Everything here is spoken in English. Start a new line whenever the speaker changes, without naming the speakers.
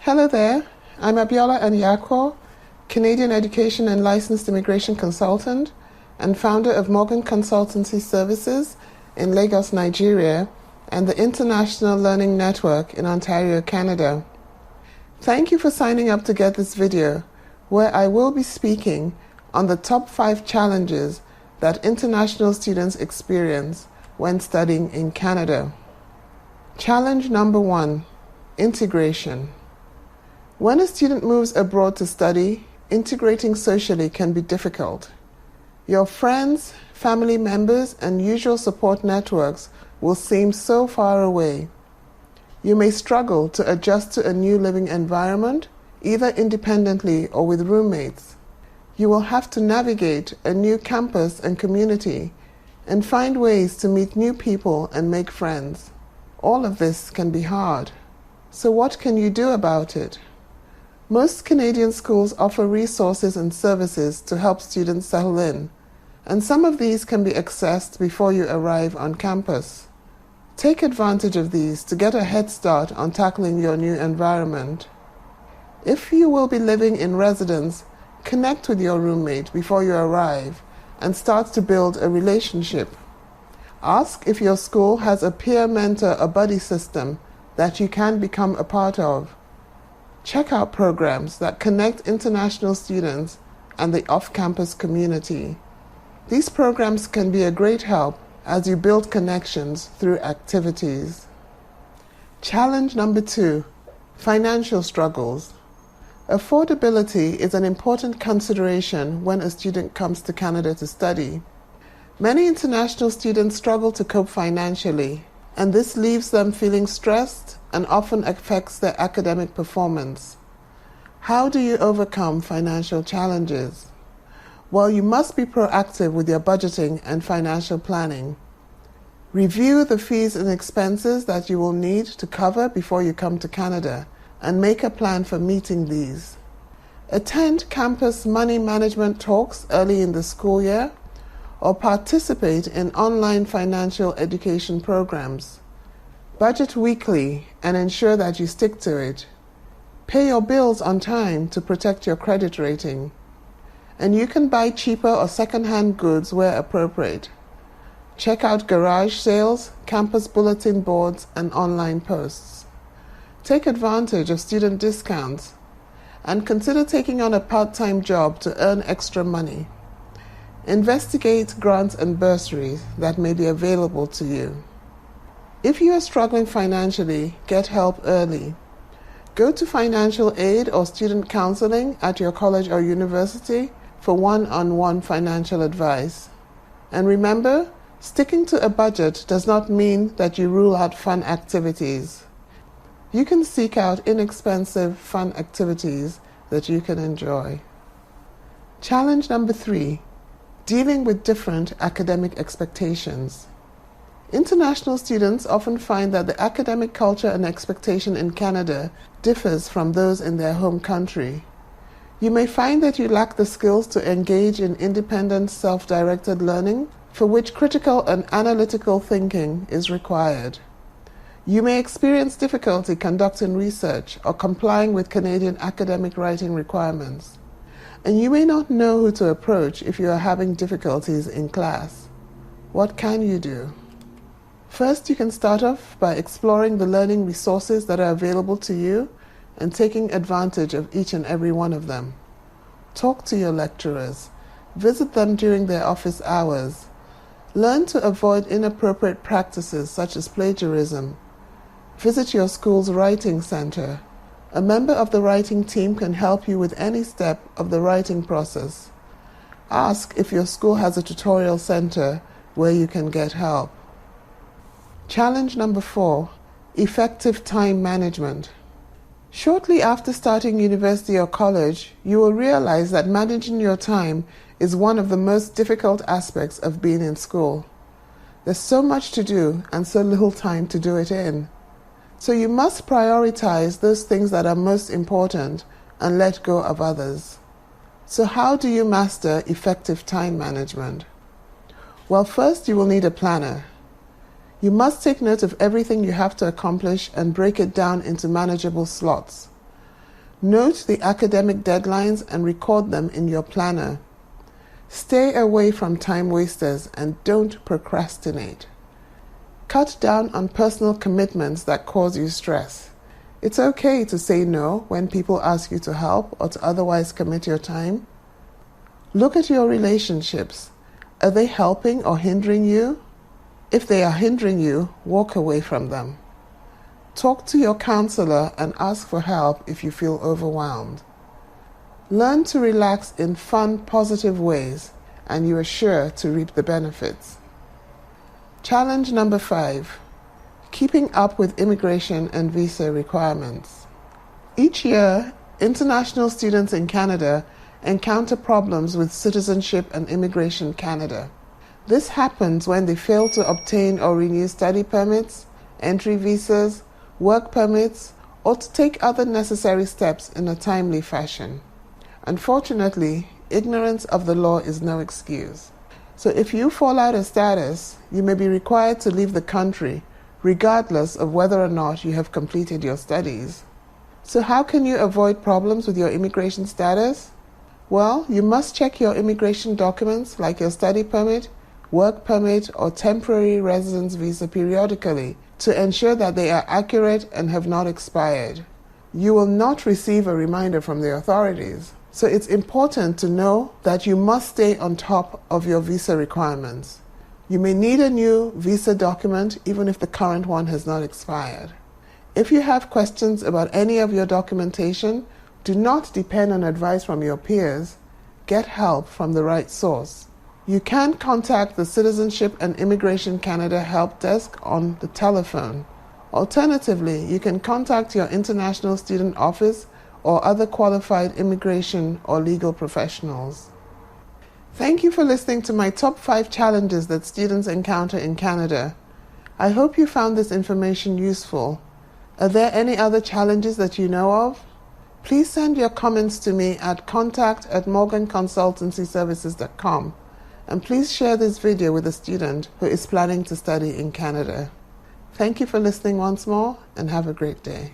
Hello there, I'm Abiola Anyako, Canadian Education and Licensed Immigration Consultant and founder of Morgan Consultancy Services in Lagos, Nigeria, and the International Learning Network in Ontario, Canada. Thank you for signing up to get this video, where I will be speaking on the top 5 challenges that international students experience when studying in Canada. Challenge number 1, integration. When a student moves abroad to study, integrating socially can be difficult. Your friends, family members, and usual support networks will seem so far away. You may struggle to adjust to a new living environment, either independently or with roommates. You will have to navigate a new campus and community and find ways to meet new people and make friends. All of this can be hard. So what can you do about it? Most Canadian schools offer resources and services to help students settle in, and some of these can be accessed before you arrive on campus. Take advantage of these to get a head start on tackling your new environment. If you will be living in residence, connect with your roommate before you arrive and start to build a relationship. Ask if your school has a peer mentor or buddy system that you can become a part of. Check out programs that connect international students and the off-campus community. These programs can be a great help as you build connections through activities. Challenge number 2, financial struggles. Affordability is an important consideration when a student comes to Canada to study. Many international students struggle to cope financially, and this leaves them feeling stressed and often affects their academic performance. How do you overcome financial challenges? Well, you must be proactive with your budgeting and financial planning. Review the fees and expenses that you will need to cover before you come to Canada and make a plan for meeting these. Attend campus money management talks early in the school year or participate in online financial education programs. Budget weekly and ensure that you stick to it. Pay your bills on time to protect your credit rating. And you can buy cheaper or second-hand goods where appropriate. Check out garage sales, campus bulletin boards, and online posts. Take advantage of student discounts and consider taking on a part-time job to earn extra money. Investigate grants and bursaries that may be available to you. If you are struggling financially, get help early. Go to financial aid or student counseling at your college or university for one-on-one financial advice. And remember, sticking to a budget does not mean that you rule out fun activities. You can seek out inexpensive, fun activities that you can enjoy. Challenge number 3, dealing with different academic expectations. International students often find that the academic culture and expectation in Canada differs from those in their home country. You may find that you lack the skills to engage in independent, self-directed learning, for which critical and analytical thinking is required. You may experience difficulty conducting research or complying with Canadian academic writing requirements. And you may not know who to approach if you are having difficulties in class. What can you do? First, you can start off by exploring the learning resources that are available to you and taking advantage of each and every one of them. Talk to your lecturers. Visit them during their office hours. Learn to avoid inappropriate practices such as plagiarism. Visit your school's writing center. A member of the writing team can help you with any step of the writing process. Ask if your school has a tutorial center where you can get help. Challenge number 4, effective time management. Shortly after starting university or college, you will realize that managing your time is one of the most difficult aspects of being in school. There's so much to do and so little time to do it in. So you must prioritize those things that are most important and let go of others. So how do you master effective time management? Well, first you will need a planner. You must take note of everything you have to accomplish and break it down into manageable slots. Note the academic deadlines and record them in your planner. Stay away from time wasters and don't procrastinate. Cut down on personal commitments that cause you stress. It's okay to say no when people ask you to help or to otherwise commit your time. Look at your relationships. Are they helping or hindering you? If they are hindering you, walk away from them. Talk to your counselor and ask for help if you feel overwhelmed. Learn to relax in fun, positive ways, and you are sure to reap the benefits. Challenge number 5. Keeping up with immigration and visa requirements. Each year, international students in Canada encounter problems with Citizenship and Immigration Canada. This happens when they fail to obtain or renew study permits, entry visas, work permits, or to take other necessary steps in a timely fashion. Unfortunately, ignorance of the law is no excuse. So if you fall out of status, you may be required to leave the country, regardless of whether or not you have completed your studies. So how can you avoid problems with your immigration status? Well, you must check your immigration documents like your study permit, work permit, or temporary residence visa periodically to ensure that they are accurate and have not expired. You will not receive a reminder from the authorities. So it's important to know that you must stay on top of your visa requirements. You may need a new visa document even if the current one has not expired. If you have questions about any of your documentation, do not depend on advice from your peers. Get help from the right source. You can contact the Citizenship and Immigration Canada Help Desk on the telephone. Alternatively, you can contact your international student office or other qualified immigration or legal professionals. Thank you for listening to my top 5 challenges that students encounter in Canada. I hope you found this information useful. Are there any other challenges that you know of? Please send your comments to me at contact@morganconsultancyservices.com, and please share this video with a student who is planning to study in Canada. Thank you for listening once more, and have a great day.